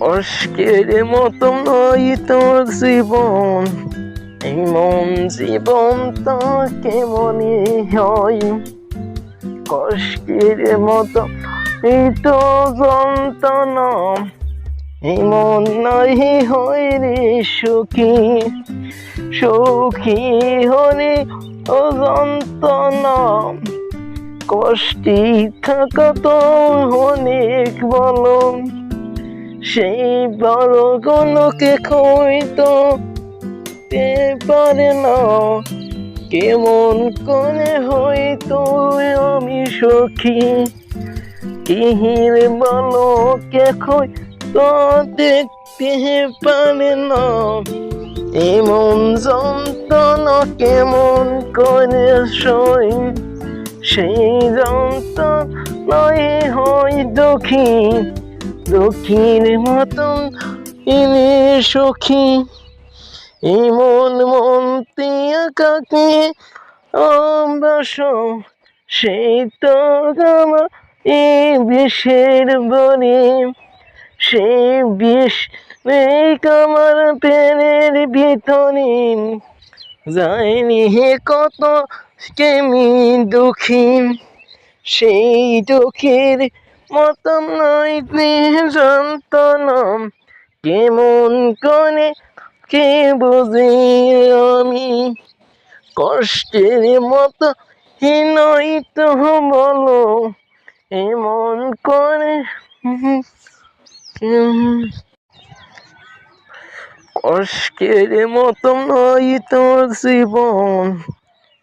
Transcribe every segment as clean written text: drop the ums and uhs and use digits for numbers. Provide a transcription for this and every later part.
অস্কের মতো নয় তোর জীবন, এমন জীবন তো কেমনই হয়। কষ্টের মতো এই তো যন্ত্রণা, এমন নাই হয় রে সুখী। সুখী হলে ও যন্ত্রণা, কষ্টে থাকা তো অনেক বলো। সেই বড় গণকে হয়তো পারে না, কেমন করে হয়তো আমি সখী। কিহির বলো কে তো দেখতে পারে না, এমন যন্ত্রণা কেমন করে সই। সেই যন্ত্রণায় হয় দুঃখী, দুঃখীর মতন ইনি সখী। এমন মন কাকে অবশ্য, সেই তো আমার এই বিষের বলি। সেই বিষ নেই আমার পেনের ভিতরে, যায়নি হে কত কেমি দুঃখী। সেই দুঃখের মতন নয় যন্ত্রণা, কেমন করে কে বুঝি আমি। কষ্টের মতো নয় তো বলো, এমন করে কষ্টের মতো নয় তোর জীবন,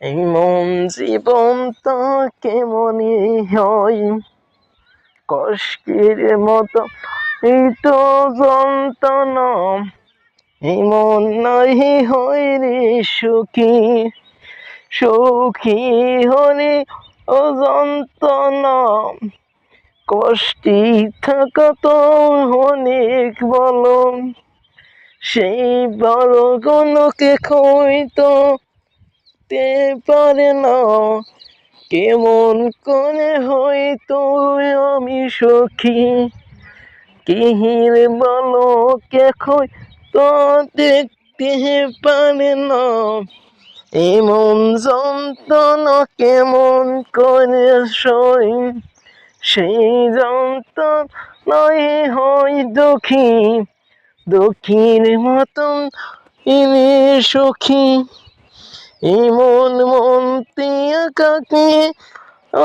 এমন জীবন তো কেমনই হয়। কষ্টের মতো এই তো যন্ত্রণা, এমন নাই হয় রে সুখী। সুখী হলে ও যন্ত্রণা, কষ্টে থাকা তো অনেক বলো। সেই বড় গণকে হয়তো পারে না, কেমন করে হয়তো আমি সখী। কিহির বলো কে তো দেখতে পারে না, এমন যন্ত্রণা কেমন করে সই। সেই যন্ত্রণায় হয় দুঃখী, দুঃখীর মতন ইনি সখী। এমন মন কাকে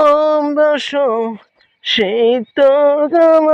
অবশ্য, সেই তো